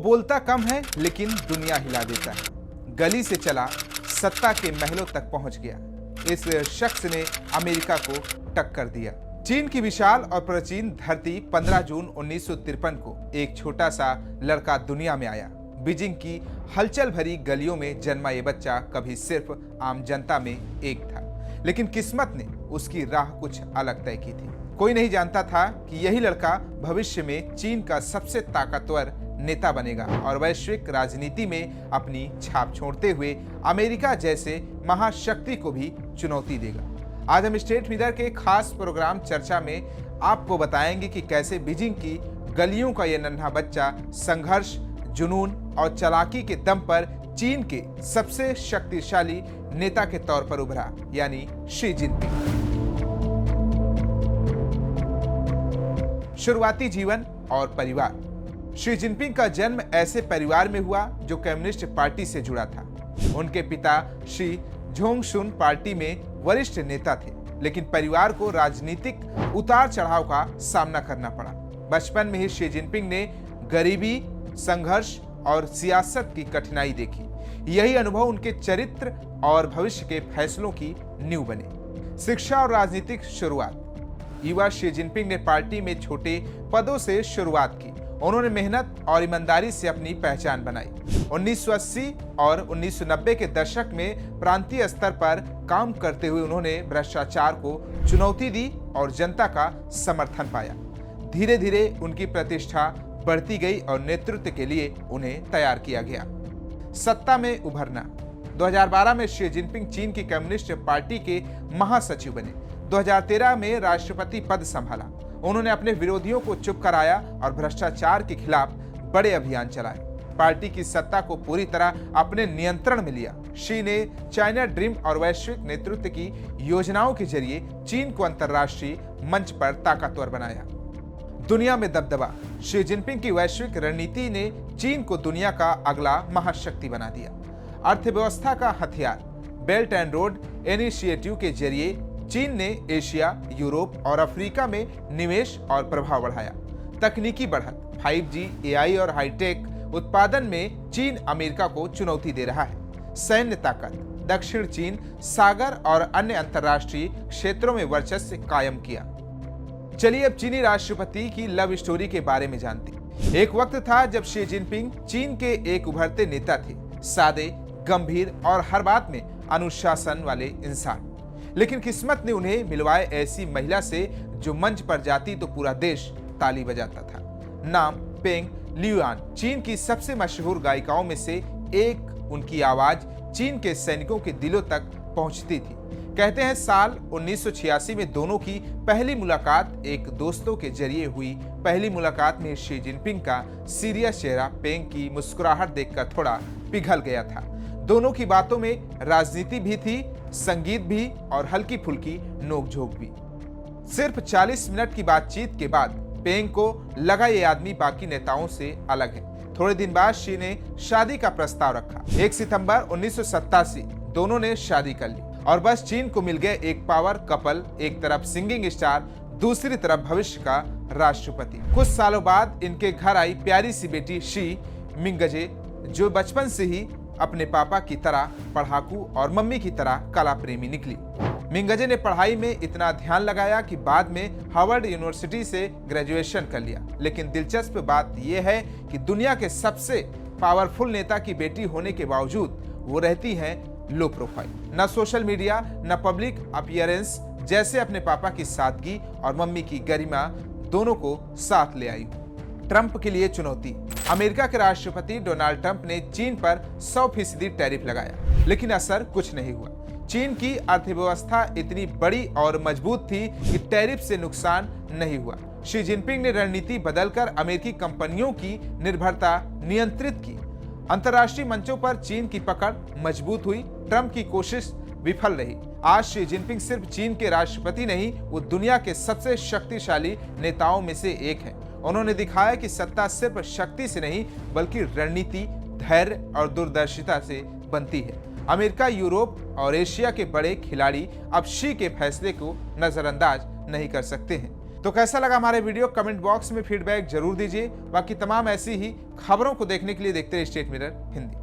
बोलता कम है लेकिन दुनिया हिला देता है। गली से चला, सत्ता के महलों तक पहुंच गया। इस शख्स ने अमेरिका को टक्कर दिया। चीन की विशाल और प्राचीन धरती 15 जून 1953 को एक छोटा सा लड़का दुनिया में आया। बीजिंग की हलचल भरी गलियों में जन्मा ये बच्चा कभी सिर्फ आम जनता में एक था, लेकिन किस्मत ने उसकी राह कुछ अलग तय की थी। कोई नहीं जानता था कि यही लड़का भविष्य में चीन का सबसे ताकतवर नेता बनेगा और वैश्विक राजनीति में अपनी छाप छोड़ते हुए अमेरिका जैसे महाशक्ति को भी चुनौती देगा। आज हम स्टेट मिरर के खास प्रोग्राम चर्चा में आपको बताएंगे कि कैसे बीजिंग की गलियों का यह नन्हा बच्चा संघर्ष, जुनून और चालाकी के दम पर चीन के सबसे शक्तिशाली नेता के तौर पर उभरा, यानी शी जिनपिंग। शुरुआती जीवन और परिवार। शी जिनपिंग का जन्म ऐसे परिवार में हुआ जो कम्युनिस्ट पार्टी से जुड़ा था। उनके पिता शी जोंगशुन पार्टी में वरिष्ठ नेता थे, लेकिन परिवार को राजनीतिक उतार चढ़ाव का सामना करना पड़ा। बचपन में ही शी जिनपिंग ने गरीबी, संघर्ष और सियासत की कठिनाई देखी। यही अनुभव उनके चरित्र और भविष्य के फैसलों की नींव बने। शिक्षा और राजनीतिक शुरुआत। युवा शी जिनपिंग ने पार्टी में छोटे पदों से शुरुआत की। उन्होंने मेहनत और ईमानदारी से अपनी पहचान बनाई। 1980 और 1990 के दशक में प्रांतीय स्तर पर काम करते हुए उन्होंने भ्रष्टाचार को चुनौती दी और जनता का समर्थन पाया। धीरे धीरे उनकी प्रतिष्ठा बढ़ती गई और नेतृत्व के लिए उन्हें तैयार किया गया। सत्ता में उभरना। 2012 में शी जिनपिंग चीन की कम्युनिस्ट पार्टी के महासचिव बने। 2013 में राष्ट्रपति पद संभाला। उन्होंने अपने विरोधियों को चुप कराया और भ्रष्टाचार के खिलाफ बड़े अभियान चलाए। पार्टी की सत्ता को पूरी तरह अपने नियंत्रण में लिया। शी ने चाइना ड्रीम और वैश्विक नेतृत्व की योजनाओं के जरिए चीन को अंतर्राष्ट्रीय मंच पर ताकतवर बनाया। दुनिया में दबदबा। शी जिनपिंग की वैश्विक रणनीति ने चीन को दुनिया का अगला महाशक्ति बना दिया। अर्थव्यवस्था का हथियार। बेल्ट एंड रोड इनिशिएटिव के जरिए चीन ने एशिया, यूरोप और अफ्रीका में निवेश और प्रभाव बढ़ाया। तकनीकी बढ़त। 5G, AI और हाईटेक उत्पादन में चीन अमेरिका को चुनौती दे रहा है। सैन्य ताकत। दक्षिण चीन सागर और अन्य अंतर्राष्ट्रीय क्षेत्रों में वर्चस्व कायम किया। चलिए अब चीनी राष्ट्रपति की लव स्टोरी के बारे में जानते हैं। एक वक्त था जब शी जिनपिंग चीन के एक उभरते नेता थे, सादे, गंभीर और हर बात में अनुशासन वाले इंसान। लेकिन किस्मत ने उन्हें मिलवाए ऐसी महिला से जो मंच पर जाती तो पूरा देश ताली बजाता था। नाम पेंग लियुआन। चीन की सबसे मशहूर गायिकाओं में से एक। उनकी आवाज चीन के सैनिकों के दिलों तक पहुंचती थी। कहते हैं साल 1986 में दोनों की पहली मुलाकात एक दोस्तों के जरिए हुई। पहली मुलाकात में शी जिनपिंग का सीरियस चेहरा पेंग की मुस्कुराहट देखकर थोड़ा पिघल गया था। दोनों की बातों में राजनीति भी थी, संगीत भी और हल्की फुल्की नोकझोंक भी। सिर्फ 40 मिनट की बातचीत के बाद पेंग को लगा ये आदमी बाकी नेताओं से अलग है। थोड़े दिन बाद शी ने शादी का प्रस्ताव रखा। 1 सितंबर 1987 दोनों ने शादी कर ली और बस चीन को मिल गए एक पावर कपल। एक तरफ सिंगिंग स्टार, दूसरी तरफ भविष्य का राष्ट्रपति। कुछ सालों बाद इनके घर आई प्यारी सी बेटी शी मिंगजे, जो बचपन से ही अपने पापा की तरह पढ़ाकू और मम्मी की तरह कला प्रेमी निकली। मिंगजे ने पढ़ाई में इतना ध्यान लगाया कि बाद में हार्वर्ड यूनिवर्सिटी से ग्रेजुएशन कर लिया। लेकिन दिलचस्प बात यह है कि दुनिया के सबसे पावरफुल नेता की बेटी होने के बावजूद वो रहती हैं लो प्रोफाइल। न सोशल मीडिया, न पब्लिक अपीयरेंस, जैसे अपने पापा की सादगी और मम्मी की गरिमा दोनों को साथ ले आई। ट्रंप के लिए चुनौती। अमेरिका के राष्ट्रपति डोनाल्ड ट्रंप ने चीन पर 100% टैरिफ लगाया, लेकिन असर कुछ नहीं हुआ। चीन की अर्थव्यवस्था इतनी बड़ी और मजबूत थी कि टैरिफ से नुकसान नहीं हुआ। शी जिनपिंग ने रणनीति बदलकर अमेरिकी कंपनियों की निर्भरता नियंत्रित की। अंतर्राष्ट्रीय मंचों पर चीन की पकड़ मजबूत हुई। ट्रंप की कोशिश विफल रही। आज शी जिनपिंग सिर्फ चीन के राष्ट्रपति नहीं, वो दुनिया के सबसे शक्तिशाली नेताओं में से एक है। उन्होंने दिखाया कि सत्ता सिर्फ शक्ति से नहीं बल्कि रणनीति, धैर्य और दूरदर्शिता से बनती है। अमेरिका, यूरोप और एशिया के बड़े खिलाड़ी अब शी के फैसले को नजरअंदाज नहीं कर सकते हैं। तो कैसा लगा हमारे वीडियो, कमेंट बॉक्स में फीडबैक जरूर दीजिए। बाकी तमाम ऐसी ही खबरों को देखने के लिए देखते रहिए स्टेट मिरर हिंदी।